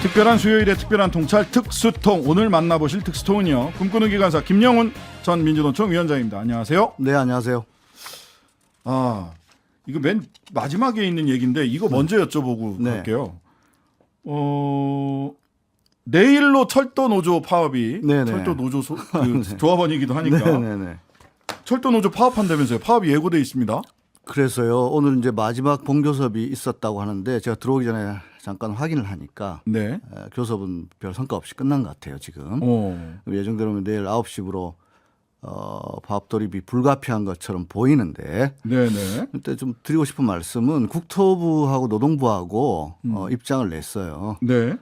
특별한 수요일에 특별한 통찰 특수통. 오늘 만나보실 특수통은요, 꿈꾸는 기관사 김영훈 전 민주노총 위원장입니다. 안녕하세요. 네, 안녕하세요. 이거 맨 마지막에 있는 얘기인데 이거 먼저 여쭤보고 네. 갈게요. 내일로 철도 노조 파업이 네네. 철도 노조 조합원이기도 하니까 네네네. 철도 노조 파업한다면서요. 파업이 예고돼 있습니다. 그래서요, 오늘 이제 마지막 본교섭이 있었다고 하는데 제가 들어오기 전에 잠깐 확인을 하니까 네. 교섭은 별 성과 없이 끝난 것 같아요, 지금. 예정대로면 내일 9시부로 파업 돌입이 불가피한 것처럼 보이는데 네네. 그때 좀 드리고 싶은 말씀은 국토부하고 노동부하고 입장을 냈어요. 네.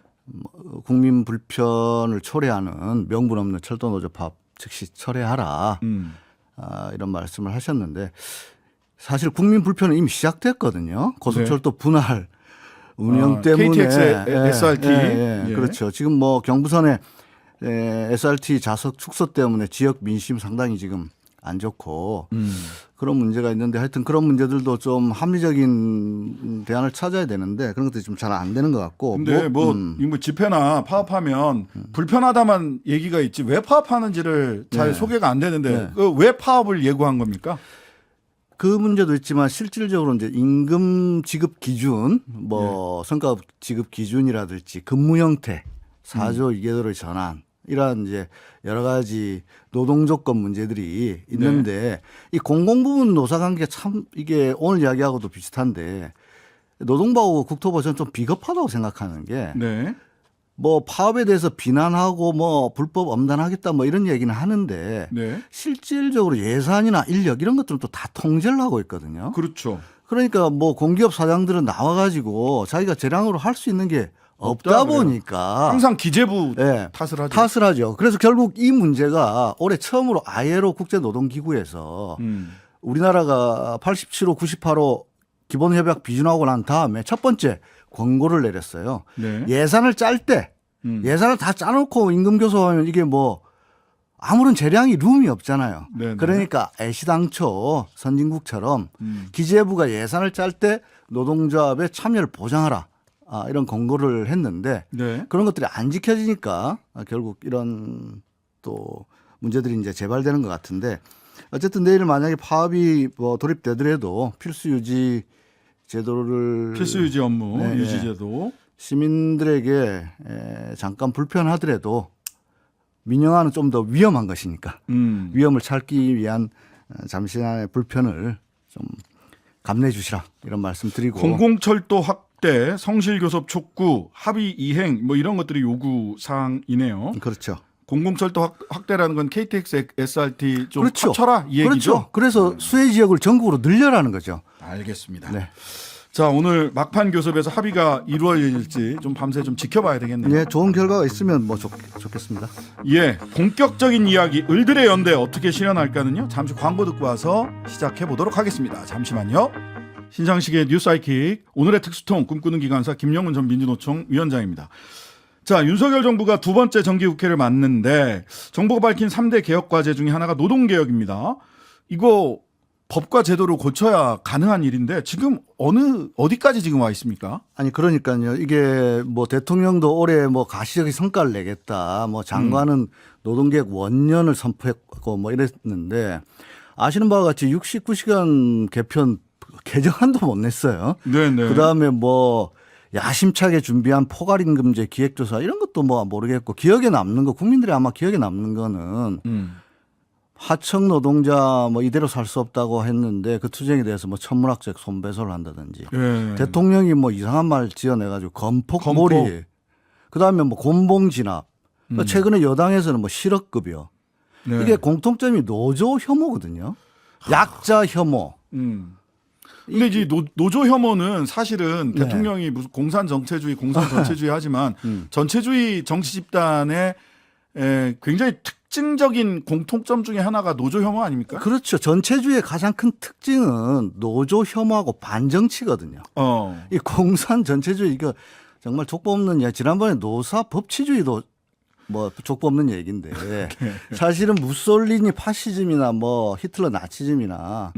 국민 불편을 초래하는 명분 없는 철도 노조 파업 즉시 철회하라. 이런 말씀을 하셨는데 사실 국민 불편은 이미 시작됐거든요. 고속철도 분할 운영 때문에 KTX, SRT. 예. 그렇죠. 지금 뭐 경부선에 SRT 좌석 축소 때문에 지역 민심 상당히 지금 안 좋고 그런 문제가 있는데 하여튼 그런 문제들도 좀 합리적인 대안을 찾아야 되는데 그런 것들이 좀 잘 안 되는 것 같고. 근데 뭐 집회나 파업하면 불편하다만 얘기가 있지 왜 파업하는지를 잘 네. 소개가 안 되는데 네. 왜 파업을 예고한 겁니까? 그 문제도 있지만 실질적으로 이제 임금 지급 기준, 뭐 성과 지급 기준이라든지 근무 형태, 4조 2계도의 전환 이러한 이제 여러 가지 노동 조건 문제들이 있는데 이 공공부문 노사 관계가 참 이게 오늘 이야기하고도 비슷한데 노동부하고 국토부가 저는 좀 비겁하다고 생각하는 게 네. 뭐 파업에 대해서 비난하고 뭐 불법 엄단하겠다 뭐 이런 얘기는 하는데 네. 실질적으로 예산이나 인력 이런 것들은 또 다 통제를 하고 있거든요. 그렇죠. 그러니까 뭐 공기업 사장들은 나와가지고 자기가 재량으로 할 수 있는 게 없다 그래요. 보니까 항상 기재부 네, 탓을 하죠. 탓을 하죠. 그래서 결국 이 문제가 올해 처음으로 ILO 국제노동기구에서 우리나라가 87호, 98호 기본협약 비준하고 난 다음에 첫 번째 권고를 내렸어요. 네. 예산을 짤 때 예산을 다 짜놓고 임금 교섭하면 이게 뭐 아무런 재량이 룸이 없잖아요. 네네. 그러니까 애시당초 선진국처럼 기재부가 예산을 짤 때 노동조합의 참여를 보장하라. 이런 권고를 했는데 네. 그런 것들이 안 지켜지니까 결국 이런 또 문제들이 이제 재발되는 것 같은데 어쨌든 내일 만약에 파업이 뭐 돌입되더라도 필수 유지 제도를 필수 유지 업무 네, 유지제도. 시민들에게 잠깐 불편하더라도 민영화는 좀 더 위험한 것이니까 위험을 찾기 위한 잠시만의 불편을 좀 감내해 주시라 이런 말씀 드리고 공공철도 확대, 성실교섭 촉구, 합의 이행 뭐 이런 것들이 요구 사항이네요. 그렇죠. 공공철도 확대라는 건 KTX, SRT 좀 그렇죠. 합쳐라 이 얘기죠. 그렇죠. 그래서 수혜 지역을 전국으로 늘려라는 거죠. 알겠습니다. 네. 자, 오늘 막판 교섭에서 합의가 이루어질지 좀 밤새 좀 지켜봐야 되겠네요. 네, 좋은 결과가 있으면 뭐 좋겠습니다. 예, 본격적인 이야기 을들의 연대 어떻게 실현할까는요. 잠시 광고 듣고 와서 시작해 보도록 하겠습니다. 잠시만요. 신상식의 뉴스 아이킥, 오늘의 특수통 꿈꾸는 기관사 김영훈 전 민주노총 위원장입니다. 자, 윤석열 정부가 두 번째 정기국회를 맞는데 정부가 밝힌 3대 개혁 과제 중에 하나가 노동개혁입니다. 이거 법과 제도를 고쳐야 가능한 일인데 지금 어디까지 지금 와 있습니까? 아니 그러니까요. 이게 뭐 대통령도 올해 뭐 가시적인 성과를 내겠다. 뭐 장관은 노동개혁 원년을 선포했고 뭐 이랬는데 아시는 바와 같이 69시간 개정안도 못 냈어요. 네네. 그다음에 뭐 야심차게 준비한 포괄임금제 기획조사 이런 것도 뭐 모르겠고 기억에 남는 거 국민들이 아마 기억에 남는 거는 하청 노동자 뭐 이대로 살 수 없다고 했는데 그 투쟁에 대해서 뭐 천문학적 손배소를 한다든지 예. 대통령이 뭐 이상한 말 지어내가지고 건폭몰이 그다음에 뭐 곤봉진압 최근에 여당에서는 뭐 실업급여 네. 이게 공통점이 노조 혐오거든요. 약자 혐오. 근데 이 노조 혐오는 사실은 네. 대통령이 무슨 공산 전체주의 하지만 전체주의 정치 집단의 굉장히 특징적인 공통점 중에 하나가 노조 혐오 아닙니까? 그렇죠. 전체주의의 가장 큰 특징은 노조 혐오하고 반정치거든요. 이 공산 전체주의 이거 정말 족보 없는 예. 지난번에 노사 법치주의도 뭐 족보 없는 얘기인데 사실은 무솔리니 파시즘이나 뭐 히틀러 나치즘이나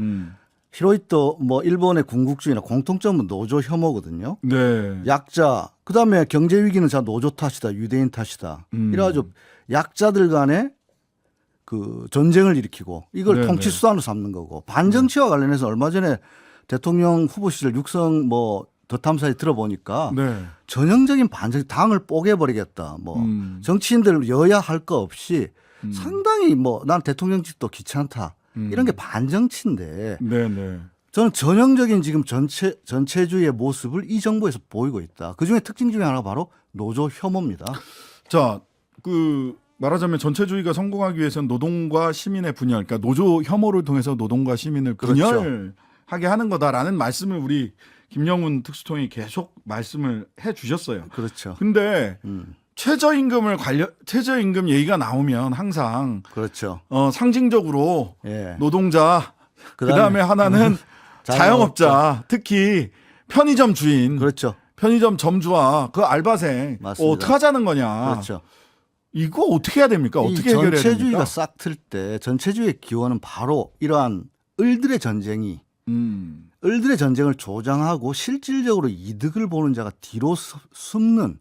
히로히토 뭐 일본의 군국주의나 공통점은 노조 혐오거든요. 네. 약자, 그다음에 경제 위기는 자 노조 탓이다, 유대인 탓이다. 이래가지고 약자들 간에 그 전쟁을 일으키고 이걸 네네. 통치 수단으로 삼는 거고 반정치와 관련해서 얼마 전에 대통령 후보 시절 육성 뭐 더 탐사에 들어보니까 네. 전형적인 반정 당을 뽀개버리겠다. 뭐 정치인들 여야 할 거 없이 상당히 뭐 난 대통령직도 귀찮다. 이런 게 반정치인데 네, 네. 저는 전형적인 지금 전체주의의 모습을 이 정부에서 보이고 있다. 그중에 특징 중에 하나가 바로 노조 혐오입니다. 자, 그 말하자면 전체주의가 성공하기 위해서는 노동과 시민의 분열, 그러니까 노조 혐오를 통해서 노동과 시민을 그렇죠. 분열하게 하는 거다라는 말씀을 우리 김영훈 특수통이 계속 말씀을 해 주셨어요. 그렇죠. 근데 최저임금 얘기가 나오면 항상 그렇죠. 상징적으로 예. 노동자, 그다음에 하나는 자영업자, 특히 편의점 주인, 그렇죠. 편의점 점주와 그 알바생 맞습니다. 어떻게 하자는 거냐. 그렇죠. 이거 어떻게 해야 됩니까? 어떻게 해결해야 됩니까? 전체주의가 싹 틀 때 전체주의의 기원은 바로 이러한 을들의 전쟁이 을들의 전쟁을 조장하고 실질적으로 이득을 보는 자가 뒤로 숨는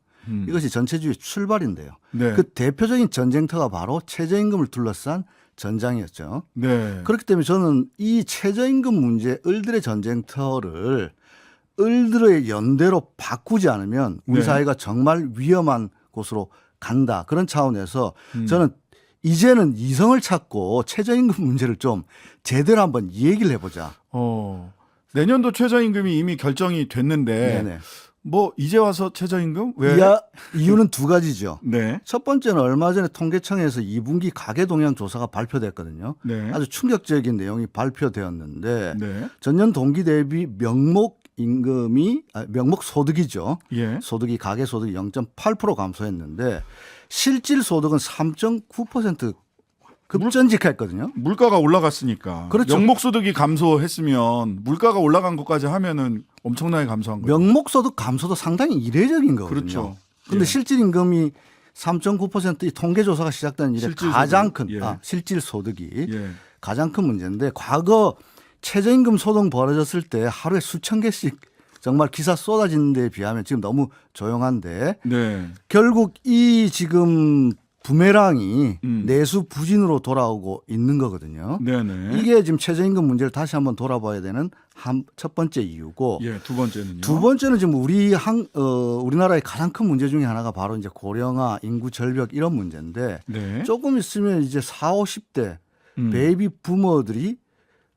이것이 전체주의의 출발인데요. 네. 그 대표적인 전쟁터가 바로 최저임금을 둘러싼 전장이었죠. 네. 그렇기 때문에 저는 이 최저임금 문제 을들의 전쟁터를 을들의 연대로 바꾸지 않으면 우리 네. 사회가 정말 위험한 곳으로 간다. 그런 차원에서 저는 이제는 이성을 찾고 최저임금 문제를 좀 제대로 한번 얘기를 해보자. 내년도 최저임금이 이미 결정이 됐는데 네네. 뭐 이제 와서 최저임금 왜? 이유는 두 가지죠. 네. 첫 번째는 얼마 전에 통계청에서 2분기 가계 동향 조사가 발표됐거든요. 네. 아주 충격적인 내용이 발표되었는데 네. 전년 동기 대비 명목 소득이죠. 예. 소득이 가계 소득이 0.8% 감소했는데 실질 소득은 3.9% 급전직했거든요. 물가가 올라갔으니까. 그렇죠. 명목소득이 감소했으면 물가가 올라간 것까지 하면은 엄청나게 감소한 거죠. 명목 소득 감소도 상당히 이례적인 거거든요. 그렇죠. 근데 예. 실질 임금이 3.9%이 통계 조사가 시작된 이래 실질 가장 소득. 큰 예. 실질 소득이 예. 가장 큰 문제인데 과거 최저임금 소득 벌어졌을 때 하루에 수천 개씩 정말 기사 쏟아지는 데에 비하면 지금 너무 조용한데 네. 결국 이 지금 부메랑이 음. 내수 부진으로 돌아오고 있는 거거든요. 네네. 이게 지금 최저임금 문제를 다시 한번 돌아봐야 되는 첫 번째 이유고 예. 두 번째는요. 두 번째는 지금 우리나라의 가장 큰 문제 중에 하나가 바로 이제 고령화, 인구 절벽 이런 문제인데 네. 조금 있으면 이제 40, 50대 베이비 부머들이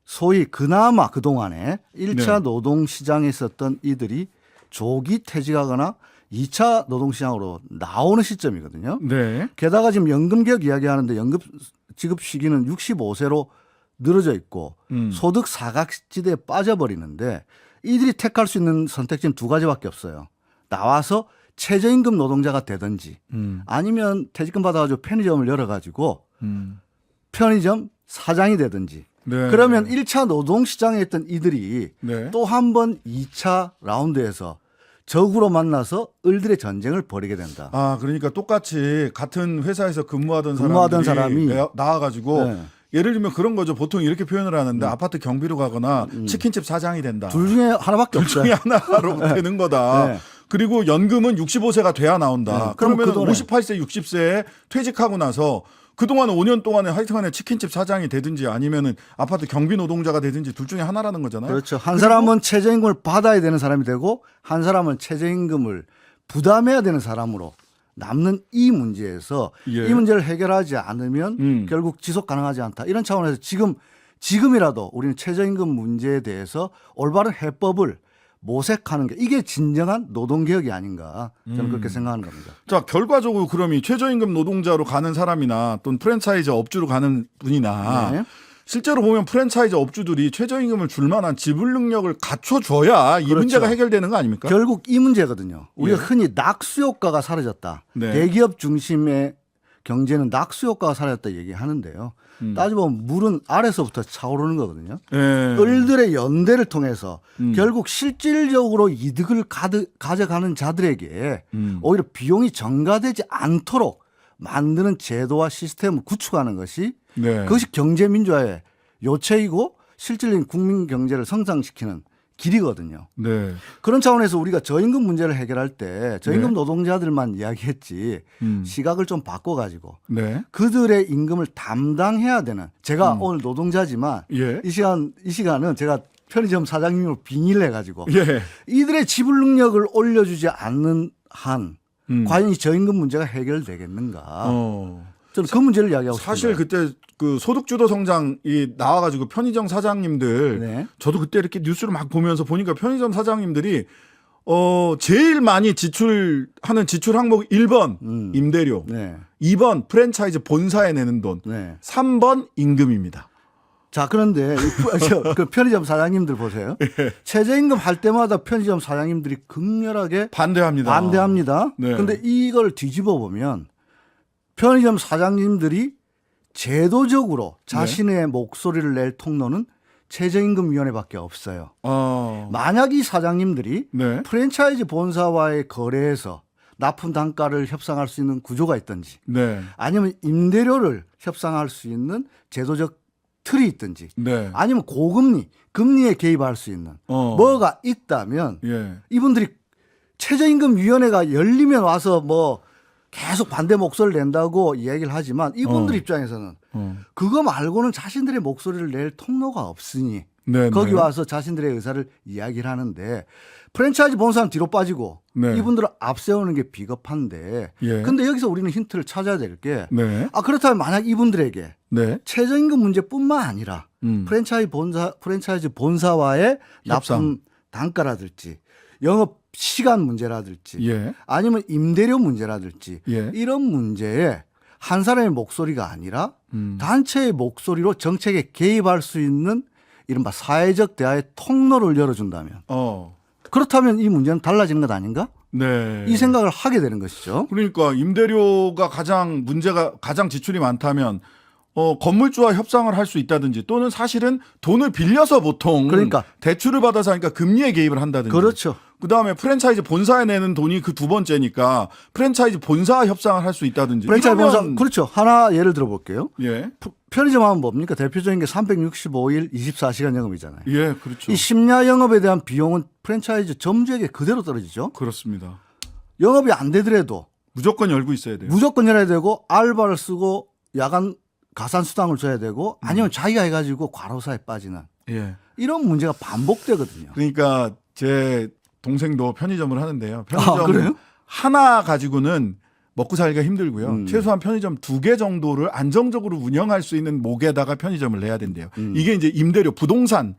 소위 그나마 그동안에 1차 네. 노동시장에 있었던 이들이 조기 퇴직하거나 2차 노동시장으로 나오는 시점이거든요. 네. 게다가 지금 연금개혁 이야기하는데 연금 지급 시기는 65세로 늘어져 있고 소득 사각지대에 빠져버리는데 이들이 택할 수 있는 선택지는 두 가지밖에 없어요. 나와서 최저임금 노동자가 되든지 아니면 퇴직금 받아가지고 편의점을 열어가지고 편의점 사장이 되든지 네. 그러면 1차 노동시장에 있던 이들이 네. 또 한 번 2차 라운드에서 적으로 만나서 을들의 전쟁을 벌이게 된다. 아, 그러니까 똑같이 같은 회사에서 근무하던 사람이 나와가지고 네. 예를 들면 그런 거죠. 보통 이렇게 표현을 하는데 아파트 경비로 가거나 치킨집 사장이 된다. 둘 중에 하나밖에 둘 중에 없어요. 하나로 되는 거다. 네. 그리고 연금은 65세가 돼야 나온다. 네. 그럼 그러면 그 돈에 58세, 60세에 퇴직하고 나서 그동안 5년 동안에 하여튼간에 치킨집 사장이 되든지 아니면은 아파트 경비 노동자가 되든지 둘 중에 하나라는 거잖아요. 그렇죠. 한 사람은 최저임금을 받아야 되는 사람이 되고 한 사람은 최저임금을 부담해야 되는 사람으로 남는 이 문제에서 예. 이 문제를 해결하지 않으면 결국 지속 가능하지 않다. 이런 차원에서 지금이라도 우리는 최저임금 문제에 대해서 올바른 해법을 모색하는 게 이게 진정한 노동개혁이 아닌가 저는 그렇게 생각하는 겁니다. 자, 결과적으로 그럼 이 최저임금 노동자로 가는 사람이나 또는 프랜차이즈 업주로 가는 분이나 네. 실제로 보면 프랜차이즈 업주들이 최저임금을 줄 만한 지불 능력을 갖춰줘야 이 그렇죠. 문제가 해결되는 거 아닙니까? 결국 이 문제거든요. 우리가 예. 흔히 낙수 효과가 사라졌다. 네. 대기업 중심의 경제는 낙수 효과가 사라졌다 얘기하는데요. 따져보면 물은 아래서부터 차오르는 거거든요. 예. 을들의 연대를 통해서 결국 실질적으로 이득을 가져가는 자들에게 오히려 비용이 전가되지 않도록 만드는 제도와 시스템을 구축하는 것이 네. 그것이 경제민주화의 요체이고 실질적인 국민 경제를 성장시키는 길이거든요. 네. 그런 차원에서 우리가 저임금 문제를 해결할 때 저임금 네. 노동자들만 이야기했지 시각을 좀 바꿔가지고 네. 그들의 임금을 담당해야 되는 제가 오늘 노동자지만 예. 이 시간은 제가 편의점 사장님으로 빙의를 해가지고 예. 이들의 지불 능력을 올려주지 않는 한 과연 이 저임금 문제가 해결되겠는가? 저는 그 문제를 이야기하고 사실 싶습니다. 그때 그 소득주도 성장이 나와가지고 편의점 사장님들 네. 저도 그때 이렇게 뉴스를 막 보면서 보니까 편의점 사장님들이 제일 많이 지출하는 지출 항목 1번 임대료, 네. 2번 프랜차이즈 본사에 내는 돈, 네. 3번 임금입니다. 자, 그런데 그 편의점 사장님들 보세요. 예. 최저임금 할 때마다 편의점 사장님들이 극렬하게 반대합니다. 네. 그런데 이걸 뒤집어 보면 편의점 사장님들이 제도적으로 자신의 목소리를 낼 통로는 최저임금위원회밖에 없어요. 만약 이 사장님들이 네. 프랜차이즈 본사와의 거래에서 납품 단가를 협상할 수 있는 구조가 있든지 네. 아니면 임대료를 협상할 수 있는 제도적 틀이 있든지 네. 아니면 금리에 개입할 수 있는 뭐가 있다면 예. 이분들이 최저임금위원회가 열리면 와서 뭐 계속 반대 목소리를 낸다고 이야기를 하지만 이분들 입장에서는 그거 말고는 자신들의 목소리를 낼 통로가 없으니 네, 거기 네. 와서 자신들의 의사를 이야기를 하는데 프랜차이즈 본사는 뒤로 빠지고 네. 이분들을 앞세우는 게 비겁한데 예. 근데 여기서 우리는 힌트를 찾아야 될 게 네. 그렇다면 만약 이분들에게 네. 최저임금 문제뿐만 아니라 프랜차이즈 본사와의 협상. 납품 단가라든지 영업 시간 문제라든지 예. 아니면 임대료 문제라든지 예. 이런 문제에 한 사람의 목소리가 아니라 단체의 목소리로 정책에 개입할 수 있는 이른바 사회적 대화의 통로를 열어준다면 그렇다면 이 문제는 달라지는 것 아닌가? 네. 이 생각을 하게 되는 것이죠. 그러니까 임대료가 가장 지출이 많다면 건물주와 협상을 할 수 있다든지 또는 사실은 돈을 빌려서 보통 그러니까. 대출을 받아서 하니까 금리에 개입을 한다든지. 그렇죠. 그다음에 프랜차이즈 본사에 내는 돈이 그 두 번째니까 프랜차이즈 본사와 협상을 할 수 있다든지. 프랜차이즈 본사 이러면- 그렇죠. 하나 예를 들어볼게요. 예. 편의점 하면 뭡니까? 대표적인 게 365일 24시간 영업이잖아요. 예, 그렇죠. 이 심야 영업에 대한 비용은 프랜차이즈 점주에게 그대로 떨어지죠. 그렇습니다. 영업이 안 되더라도 무조건 열고 있어야 돼요. 무조건 열어야 되고 알바를 쓰고 야간 가산 수당을 줘야 되고 아니면 자기가 해가지고 과로사에 빠지는 예. 이런 문제가 반복되거든요. 그러니까 제 동생도 편의점을 하는데요. 편의점 그래요? 하나 가지고는 먹고 살기가 힘들고요. 최소한 편의점 2개 정도를 안정적으로 운영할 수 있는 목에다가 편의점을 내야 된대요. 이게 이제 임대료, 부동산,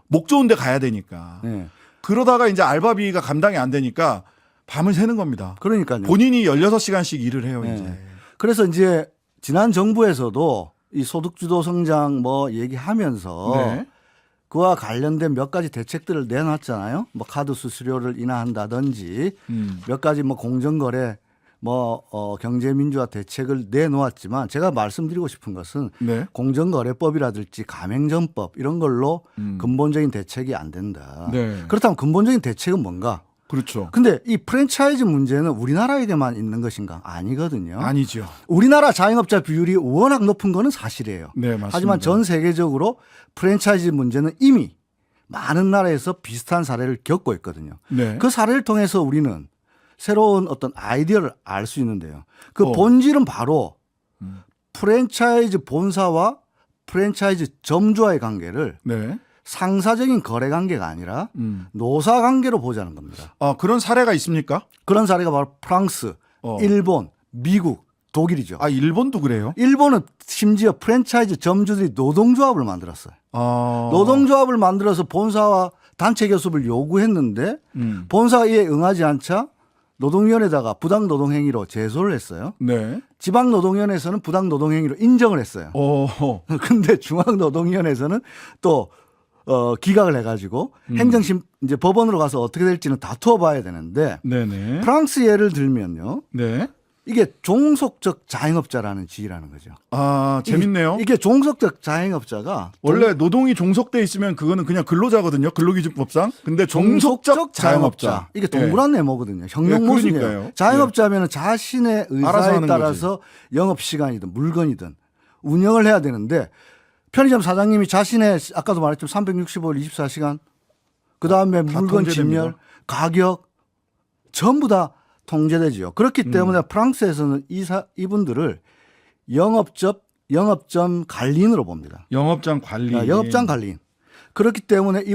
목 좋은 데 가야 되니까. 네. 그러다가 이제 알바비가 감당이 안 되니까 밤을 새는 겁니다. 그러니까요. 본인이 16시간씩 일을 해요, 네. 이제. 그래서 이제 지난 정부에서도 이 소득주도 성장 뭐 얘기하면서 네. 그와 관련된 몇 가지 대책들을 내놨잖아요. 뭐 카드 수수료를 인하한다든지 몇 가지 뭐 공정거래 경제민주화 대책을 내놓았지만 제가 말씀드리고 싶은 것은 네. 공정거래법이라든지 가맹점법 이런 걸로 근본적인 대책이 안 된다. 네. 그렇다면 근본적인 대책은 뭔가? 그렇죠. 근데 이 프랜차이즈 문제는 우리나라에게만 있는 것인가? 아니거든요. 아니죠. 우리나라 자영업자 비율이 워낙 높은 거는 사실이에요. 네, 맞습니다. 하지만 전 세계적으로 프랜차이즈 문제는 이미 많은 나라에서 비슷한 사례를 겪고 있거든요. 네. 그 사례를 통해서 우리는 새로운 어떤 아이디어를 알 수 있는데요. 그 본질은 바로 프랜차이즈 본사와 프랜차이즈 점주와의 관계를 네. 상사적인 거래 관계가 아니라 노사 관계로 보자는 겁니다. 그런 사례가 있습니까? 그런 사례가 바로 프랑스, 일본, 미국, 독일이죠. 일본도 그래요? 일본은 심지어 프랜차이즈 점주들이 노동조합을 만들었어요. 노동조합을 만들어서 본사와 단체 교섭을 요구했는데 본사가 이에 응하지 않자 노동위원회에다가 부당노동행위로 제소를 했어요. 네. 지방노동위원회에서는 부당노동행위로 인정을 했어요. 근데 중앙노동위원회에서는 또 기각을 해가지고 행정심 이제 법원으로 가서 어떻게 될지는 다투어 봐야 되는데 네네. 프랑스 예를 들면요. 네. 이게 종속적 자영업자라는 지위라는 거죠. 재밌네요. 이게 종속적 자영업자가 원래 노동이 종속돼 있으면 그거는 그냥 근로자거든요. 근로기준법상. 근데 종속적 자영업자. 이게 동그란 네모거든요. 형용모순이에요. 그러니까요. 자영업자면 자신의 알아서 의사에 하는 따라서 영업 시간이든 물건이든 운영을 해야 되는데 편의점 사장님이 자신의 아까도 말했지만 365일 24시간 그다음에 다 물건 통제됩니다. 진열, 가격 전부 다 통제되지요. 그렇기 때문에 프랑스에서는 이분들을 영업점 관리인으로 봅니다. 영업장 관리. 영업장 관리인. 그렇기 때문에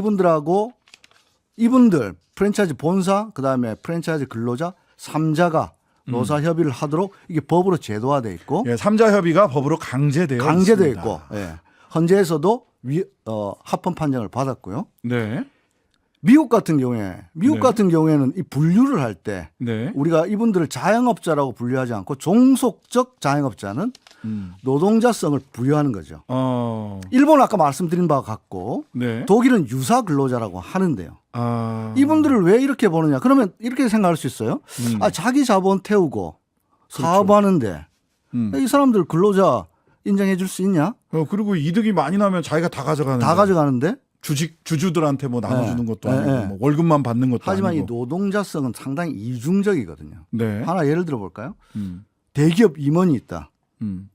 이분들 프랜차이즈 본사 그다음에 프랜차이즈 근로자 3자가 노사 협의를 하도록 이게 법으로 제도화돼 있고 예, 3자 협의가 법으로 강제되어 있습니다. 있고 예. 헌재에서도 합헌 판정을 받았고요. 네. 미국 같은 경우에는 이 분류를 할 때 네. 우리가 이분들을 자영업자라고 분류하지 않고 종속적 자영업자는 노동자성을 부여하는 거죠. 일본은 아까 말씀드린 바와 같고 네. 독일은 유사 근로자라고 하는데요. 이분들을 왜 이렇게 보느냐? 그러면 이렇게 생각할 수 있어요. 자기 자본 태우고 사업하는데 이 사람들 근로자 인정해 줄 수 있냐? 그리고 이득이 많이 나면 자기가 다 가져가는데. 다 가져가는데 주주들한테 뭐 나눠주는 것도 아니고 네. 뭐 월급만 받는 것도 하지만 아니고. 이 노동자성은 상당히 이중적이거든요. 네. 하나 예를 들어 볼까요? 대기업 임원이 있다.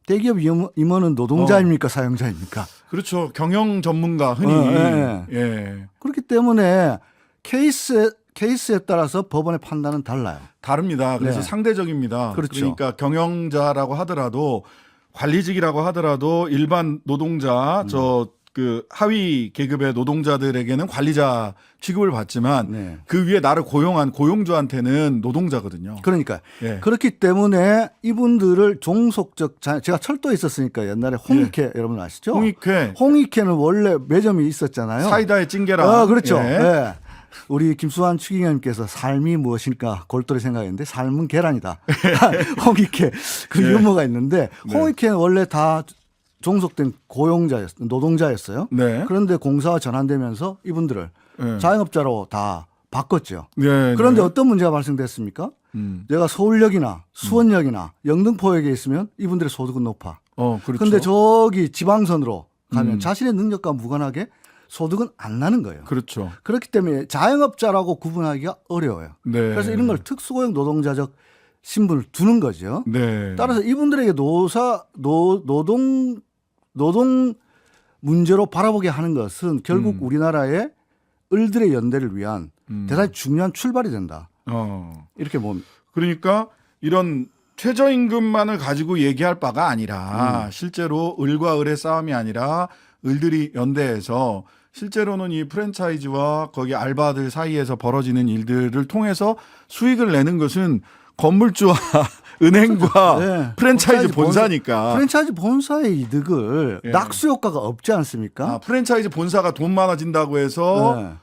대기업 임원은 어. 노동자입니까? 사용자입니까? 그렇죠. 경영 전문가 흔히. 예. 그렇기 때문에 케이스에 따라서 법원의 판단은 달라요. 다릅니다. 그래서 네. 상대적입니다. 그렇죠. 그러니까 경영자라고 하더라도 관리직이라고 하더라도 일반 노동자 그 하위 계급의 노동자들에게는 관리자 취급을 받지만 네. 그 위에 나를 고용한 고용주한테는 노동자거든요. 그러니까 예. 그렇기 때문에 이분들을 종속적 제가 철도에 있었으니까 옛날에 홍익회 여러분 아시죠? 홍익회는 원래 매점이 있었잖아요. 사이다의 찡게라. 그렇죠. 예. 네. 우리 김수환 추기경님께서 삶이 무엇일까 골똘히 생각했는데 삶은 계란이다. 홍익회 그 예. 유머가 있는데 네. 홍익회는 원래 다 종속된 노동자였어요. 네. 그런데 공사가 전환되면서 이분들을 네. 자영업자로 다 바꿨죠. 네, 그런데 네. 어떤 문제가 발생됐습니까? 내가 서울역이나 수원역이나 영등포역에 있으면 이분들의 소득은 높아. 그렇죠. 그런데 저기 지방선으로 가면 자신의 능력과 무관하게 소득은 안 나는 거예요. 그렇죠. 그렇기 때문에 자영업자라고 구분하기가 어려워요. 네. 그래서 이런 걸 특수고용 노동자적 신분을 두는 거죠. 네. 따라서 이분들에게 노동 문제로 바라보게 하는 것은 결국 우리나라의 을들의 연대를 위한 대단히 중요한 출발이 된다. 이렇게 봅니다. 그러니까 이런 최저임금만을 가지고 얘기할 바가 아니라 실제로 을과 을의 싸움이 아니라 을들이 연대해서 실제로는 이 프랜차이즈와 거기 알바들 사이에서 벌어지는 일들을 통해서 수익을 내는 것은 건물주와 은행과 네. 프랜차이즈 본사니까. 프랜차이즈 본사의 이득을 예. 낙수 효과가 없지 않습니까? 프랜차이즈 본사가 돈 많아진다고 해서 네.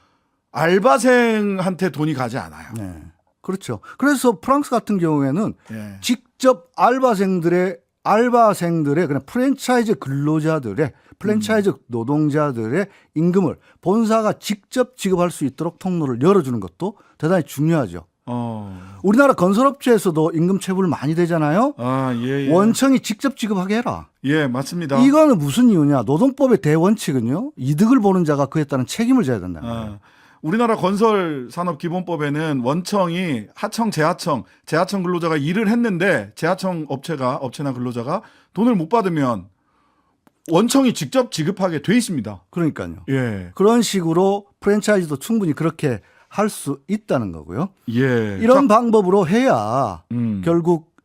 알바생한테 돈이 가지 않아요. 네. 그렇죠. 그래서 프랑스 같은 경우에는 예. 직접 알바생들의 그냥 프랜차이즈 근로자들의 프랜차이즈 노동자들의 임금을 본사가 직접 지급할 수 있도록 통로를 열어주는 것도 대단히 중요하죠. 우리나라 건설업체에서도 임금 체불 많이 되잖아요. 예. 원청이 직접 지급하게 해라. 예, 맞습니다. 이거는 무슨 이유냐? 노동법의 대원칙은요. 이득을 보는 자가 그에 따른 책임을 져야 된다는 거예요. 우리나라 건설산업기본법에는 원청이 하청, 재하청 근로자가 일을 했는데 재하청 업체나 근로자가 돈을 못 받으면 원청이 직접 지급하게 돼 있습니다. 그러니까요. 예. 그런 식으로 프랜차이즈도 충분히 그렇게 할 수 있다는 거고요. 예. 이런 방법으로 해야 결국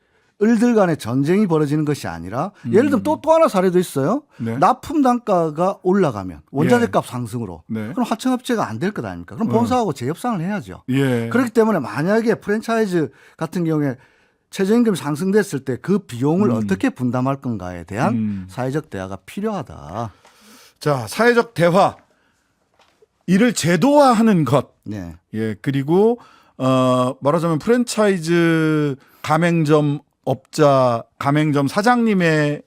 을들 간의 전쟁이 벌어지는 것이 아니라 예를 들면 또 하나 사례도 있어요. 네. 납품 단가가 올라가면 원자재 값 상승으로 네. 그럼 하청업체가 안 될 것 아닙니까? 그럼 본사하고 재협상을 해야죠. 예. 그렇기 때문에 만약에 프랜차이즈 같은 경우에 최저임금이 상승됐을 때 그 비용을 어떻게 분담할 건가에 대한 사회적 대화가 필요하다. 자, 사회적 대화. 이를 제도화하는 것. 네. 예. 그리고 말하자면 프랜차이즈 가맹점 사장님에게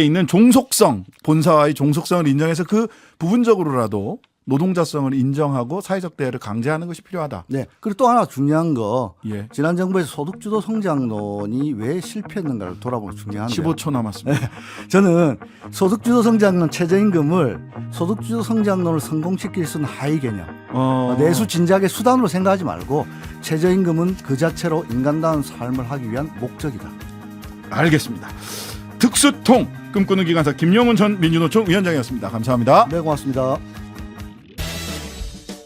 있는 종속성, 본사와의 종속성을 인정해서 그 부분적으로라도 노동자성을 인정하고 사회적 대화를 강제하는 것이 필요하다. 네. 그리고 또 하나 중요한 거 예. 지난 정부에서 소득주도 성장론이 왜 실패했는가를 돌아보면 중요한데 15초 남았습니다. 저는 소득주도 성장론 최저임금을 소득주도 성장론을 성공시킬 수 있는 하위 개념 내수 진작의 수단으로 생각하지 말고 최저임금은 그 자체로 인간다운 삶을 하기 위한 목적이다. 알겠습니다. 특수통 꿈꾸는 기관사 김영훈 전 민주노총 위원장이었습니다. 감사합니다. 네, 고맙습니다.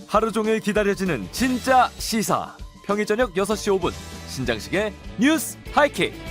하루 종일 기다려지는 진짜 시사. 평일 저녁 6시 5분 신장식의 뉴스 하이킥.